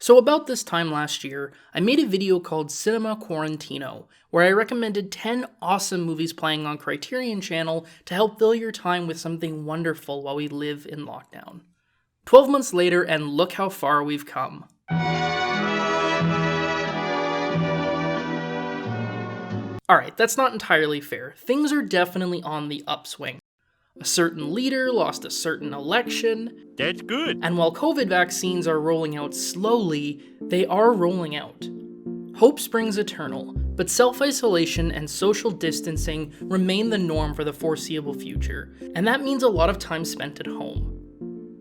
So about this time last year, I made a video called Cinema Quarantino, where I recommended 10 awesome movies playing on Criterion Channel to help fill your time with something wonderful while we live in lockdown. 12 months later, and look how far we've come. Alright, that's not entirely fair. Things are definitely on the upswing. A certain leader lost a certain election. That's good. And while COVID vaccines are rolling out slowly, they are rolling out. Hope springs eternal, but self-isolation and social distancing remain the norm for the foreseeable future, and that means a lot of time spent at home.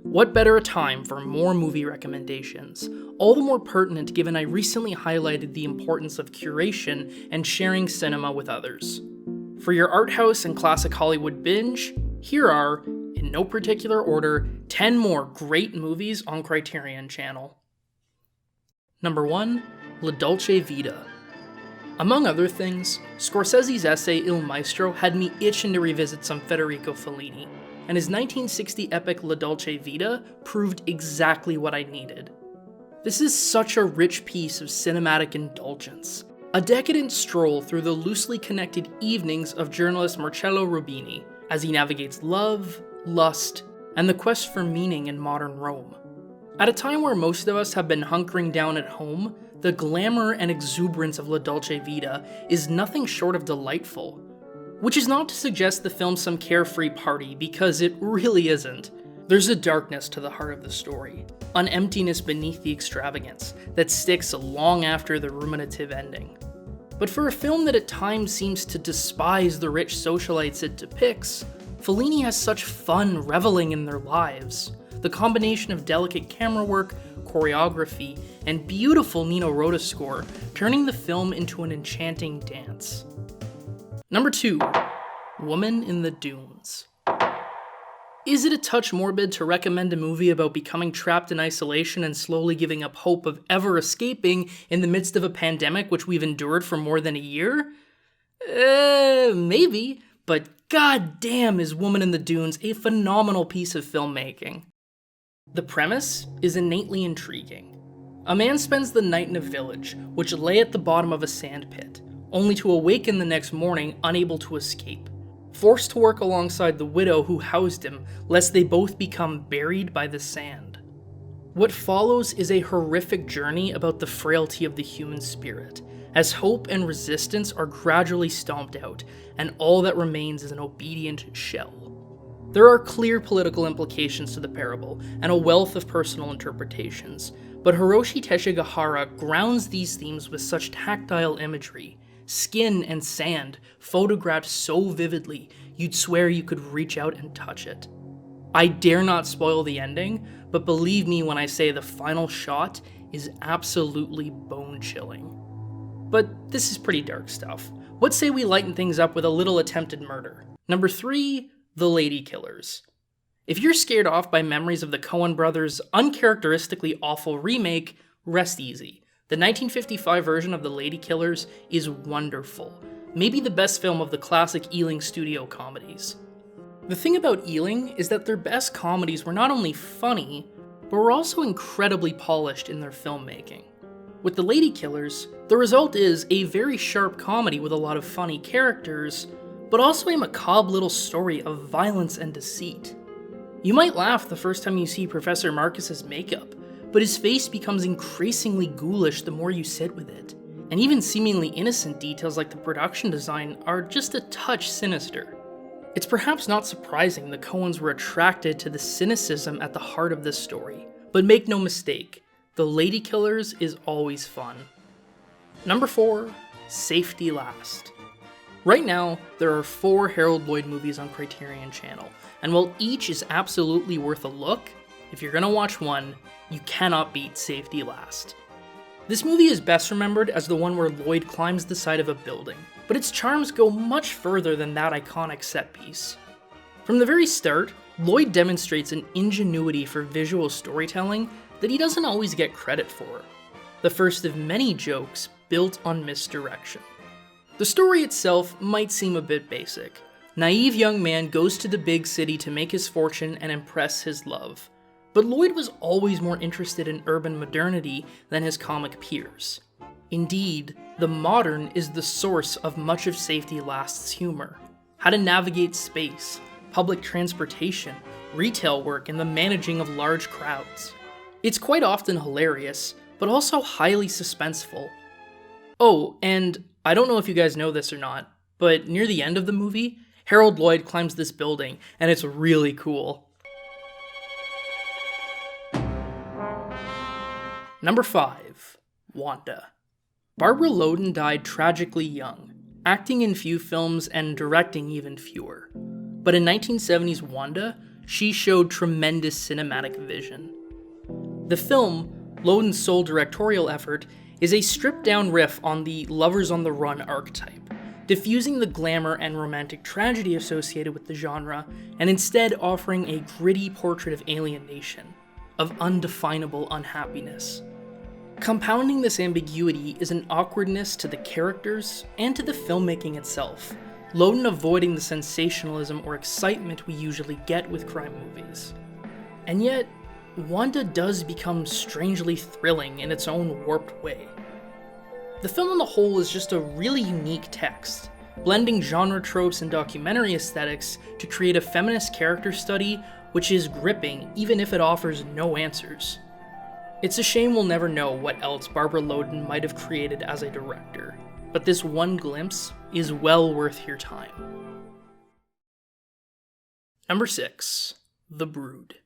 What better a time for more movie recommendations? All the more pertinent given I recently highlighted the importance of curation and sharing cinema with others. For your art house and classic Hollywood binge, here are, in no particular order, 10 more great movies on Criterion Channel. Number 1, La Dolce Vita. Among other things, Scorsese's essay Il Maestro had me itching to revisit some Federico Fellini, and his 1960 epic La Dolce Vita proved exactly what I needed. This is such a rich piece of cinematic indulgence, a decadent stroll through the loosely connected evenings of journalist Marcello Rubini, as he navigates love, lust, and the quest for meaning in modern Rome. At a time where most of us have been hunkering down at home, the glamour and exuberance of La Dolce Vita is nothing short of delightful. Which is not to suggest the film's some carefree party, because it really isn't. There's a darkness to the heart of the story, an emptiness beneath the extravagance that sticks long after the ruminative ending. But for a film that at times seems to despise the rich socialites it depicts, Fellini has such fun reveling in their lives. The combination of delicate camera work, choreography, and beautiful Nino Rota score, turning the film into an enchanting dance. Number 2, Woman in the Dunes. Is it a touch morbid to recommend a movie about becoming trapped in isolation and slowly giving up hope of ever escaping in the midst of a pandemic which we've endured for more than a year? Maybe, but goddamn is Woman in the Dunes a phenomenal piece of filmmaking. The premise is innately intriguing. A man spends the night in a village, which lay at the bottom of a sand pit, only to awaken the next morning unable to escape. Forced to work alongside the widow who housed him, lest they both become buried by the sand. What follows is a horrific journey about the frailty of the human spirit, as hope and resistance are gradually stomped out, and all that remains is an obedient shell. There are clear political implications to the parable, and a wealth of personal interpretations, but Hiroshi Teshigahara grounds these themes with such tactile imagery, skin and sand, photographed so vividly, you'd swear you could reach out and touch it. I dare not spoil the ending, but believe me when I say the final shot is absolutely bone-chilling. But this is pretty dark stuff. What say we lighten things up with a little attempted murder? Number 3, The Lady Killers. If you're scared off by memories of the Coen brothers' uncharacteristically awful remake, rest easy. The 1955 version of The Lady Killers is wonderful, maybe the best film of the classic Ealing studio comedies. The thing about Ealing is that their best comedies were not only funny, but were also incredibly polished in their filmmaking. With The Lady Killers, the result is a very sharp comedy with a lot of funny characters, but also a macabre little story of violence and deceit. You might laugh the first time you see Professor Marcus's makeup, but his face becomes increasingly ghoulish the more you sit with it, and even seemingly innocent details like the production design are just a touch sinister. It's perhaps not surprising the Coens were attracted to the cynicism at the heart of this story, but make no mistake, The Lady Killers is always fun. Number 4, Safety Last. Right now, there are 4 Harold Lloyd movies on Criterion Channel, and while each is absolutely worth a look, if you're gonna watch one, you cannot beat Safety Last. This movie is best remembered as the one where Lloyd climbs the side of a building, but its charms go much further than that iconic set piece. From the very start, Lloyd demonstrates an ingenuity for visual storytelling that he doesn't always get credit for. The first of many jokes built on misdirection. The story itself might seem a bit basic. Naive young man goes to the big city to make his fortune and impress his love. But Lloyd was always more interested in urban modernity than his comic peers. Indeed, the modern is the source of much of Safety Last's humor. How to navigate space, public transportation, retail work, and the managing of large crowds. It's quite often hilarious, but also highly suspenseful. Oh, and I don't know if you guys know this or not, but near the end of the movie, Harold Lloyd climbs this building, and it's really cool. Number 5. Wanda. Barbara Loden died tragically young, acting in few films and directing even fewer. But in 1970's Wanda, she showed tremendous cinematic vision. The film, Loden's sole directorial effort, is a stripped-down riff on the lovers on the run archetype, diffusing the glamour and romantic tragedy associated with the genre, and instead offering a gritty portrait of alienation, of undefinable unhappiness. Compounding this ambiguity is an awkwardness to the characters and to the filmmaking itself, Loden avoiding the sensationalism or excitement we usually get with crime movies. And yet, Wanda does become strangely thrilling in its own warped way. The film on the whole is just a really unique text, blending genre tropes and documentary aesthetics to create a feminist character study which is gripping even if it offers no answers. It's a shame we'll never know what else Barbara Loden might have created as a director, but this one glimpse is well worth your time. Number 6. The Brood.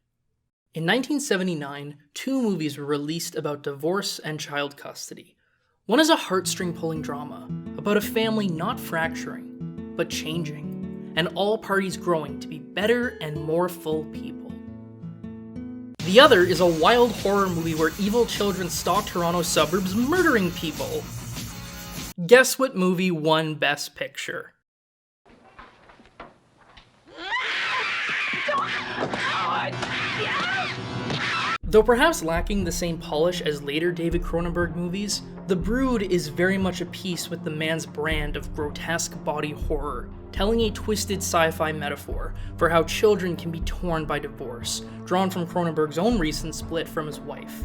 In 1979, 2 movies were released about divorce and child custody. One is a heartstring-pulling drama about a family not fracturing, but changing, and all parties growing to be better and more full people. The other is a wild horror movie where evil children stalk Toronto suburbs murdering people. Guess what movie won Best Picture? Though perhaps lacking the same polish as later David Cronenberg movies, The Brood is very much a piece with the man's brand of grotesque body horror, telling a twisted sci-fi metaphor for how children can be torn by divorce, drawn from Cronenberg's own recent split from his wife.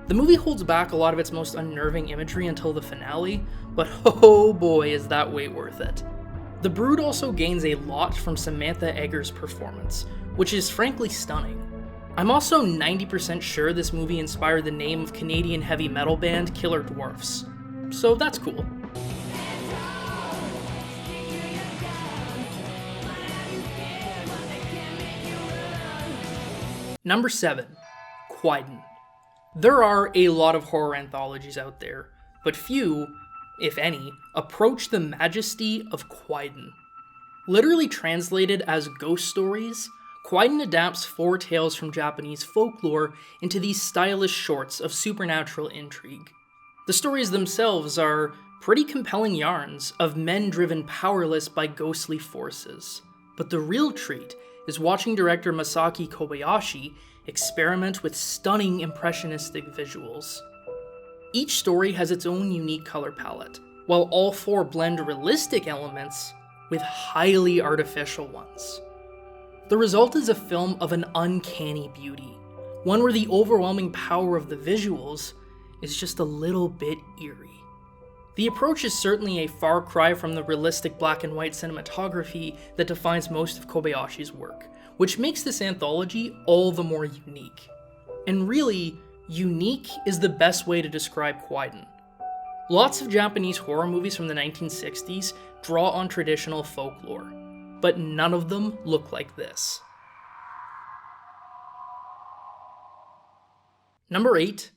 The movie holds back a lot of its most unnerving imagery until the finale, but oh boy is that way worth it. The Brood also gains a lot from Samantha Eggar's performance, which is frankly stunning. I'm also 90% sure this movie inspired the name of Canadian heavy metal band Killer Dwarfs, so that's cool. Number 7. Quiden. There are a lot of horror anthologies out there, but few, if any, approach the majesty of Quiden. Literally translated as ghost stories, Quiden adapts 4 tales from Japanese folklore into these stylish shorts of supernatural intrigue. The stories themselves are pretty compelling yarns of men driven powerless by ghostly forces. But the real treat is watching director Masaki Kobayashi experiment with stunning impressionistic visuals. Each story has its own unique color palette, while all 4 blend realistic elements with highly artificial ones. The result is a film of an uncanny beauty, one where the overwhelming power of the visuals is just a little bit eerie. The approach is certainly a far cry from the realistic black and white cinematography that defines most of Kobayashi's work, which makes this anthology all the more unique. And really, unique is the best way to describe Quiden. Lots of Japanese horror movies from the 1960s draw on traditional folklore, but none of them look like this. Number 8.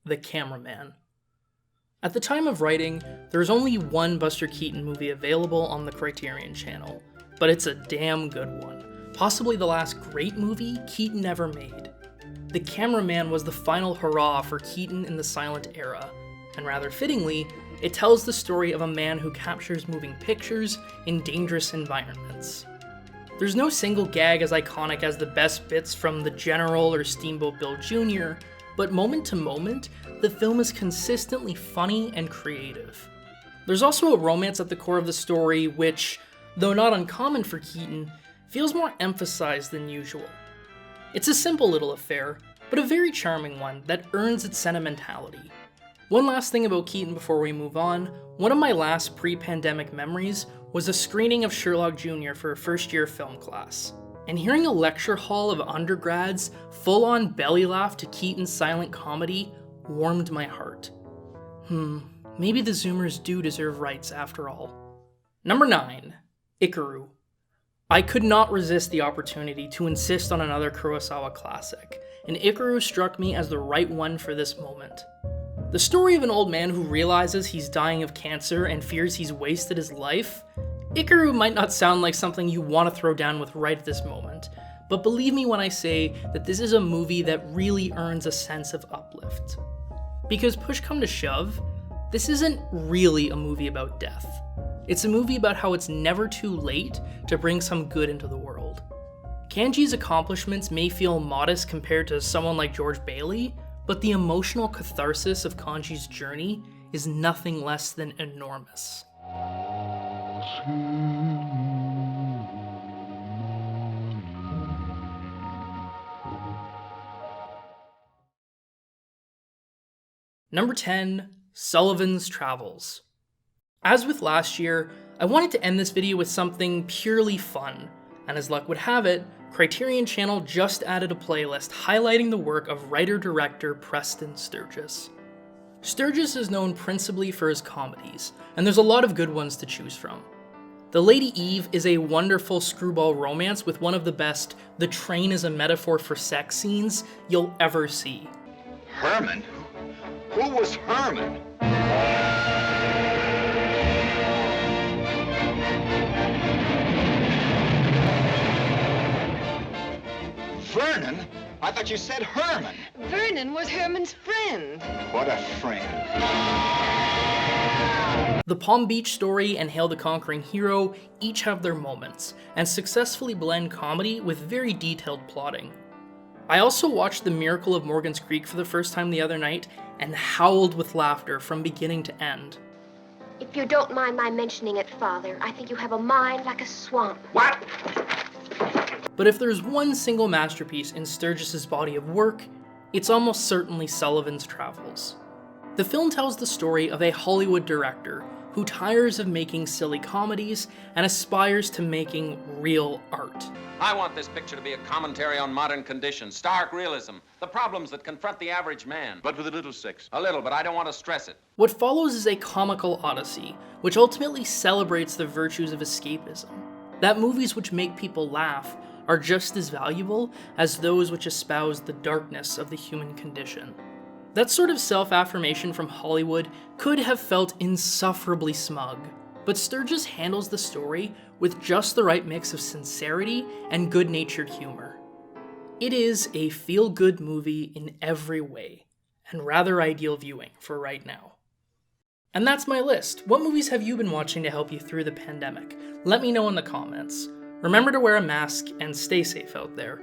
The Cameraman. At the time of writing, there's only one Buster Keaton movie available on the Criterion Channel, but it's a damn good one. Possibly the last great movie Keaton ever made. The Cameraman was the final hurrah for Keaton in the silent era, and rather fittingly, it tells the story of a man who captures moving pictures in dangerous environments. There's no single gag as iconic as the best bits from The General or Steamboat Bill Jr., but moment to moment, the film is consistently funny and creative. There's also a romance at the core of the story which, though not uncommon for Keaton, feels more emphasized than usual. It's a simple little affair, but a very charming one that earns its sentimentality. One last thing about Keaton before we move on, one of my last pre-pandemic memories was a screening of Sherlock Jr. for a first-year film class. And hearing a lecture hall of undergrads full-on belly laugh to Keaton's silent comedy warmed my heart. Maybe the Zoomers do deserve rights after all. Number 9. Ichiru. I could not resist the opportunity to insist on another Kurosawa classic, and Ichiru struck me as the right one for this moment. The story of an old man who realizes he's dying of cancer and fears he's wasted his life. Ichiru might not sound like something you want to throw down with right at this moment, but believe me when I say that this is a movie that really earns a sense of uplift. Because push come to shove, this isn't really a movie about death. It's a movie about how it's never too late to bring some good into the world. Kanji's accomplishments may feel modest compared to someone like George Bailey, but the emotional catharsis of Kanji's journey is nothing less than enormous. Number 10, Sullivans Travels. As with last year, I wanted to end this video with something purely fun, and as luck would have it, Criterion Channel just added a playlist highlighting the work of writer-director Preston Sturges. Sturges is known principally for his comedies, and there's a lot of good ones to choose from. The Lady Eve is a wonderful screwball romance with one of the best "the train is a metaphor for sex" scenes you'll ever see. Herman? Who was Herman? Vernon? I thought you said Herman. Vernon was Herman's friend. What a friend. The Palm Beach Story and Hail the Conquering Hero each have their moments, and successfully blend comedy with very detailed plotting. I also watched The Miracle of Morgan's Creek for the first time the other night, and howled with laughter from beginning to end. If you don't mind my mentioning it, Father, I think you have a mind like a swamp. What? But if there's one single masterpiece in Sturges' body of work, it's almost certainly Sullivans Travels. The film tells the story of a Hollywood director who tires of making silly comedies and aspires to making real art. I want this picture to be a commentary on modern conditions, stark realism, the problems that confront the average man. But with a little sex. A little, but I don't want to stress it. What follows is a comical odyssey, which ultimately celebrates the virtues of escapism. That movies which make people laugh are just as valuable as those which espouse the darkness of the human condition. That sort of self-affirmation from Hollywood could have felt insufferably smug, but Sturges handles the story with just the right mix of sincerity and good-natured humor. It is a feel-good movie in every way, and rather ideal viewing for right now. And that's my list. What movies have you been watching to help you through the pandemic? Let me know in the comments. Remember to wear a mask and stay safe out there.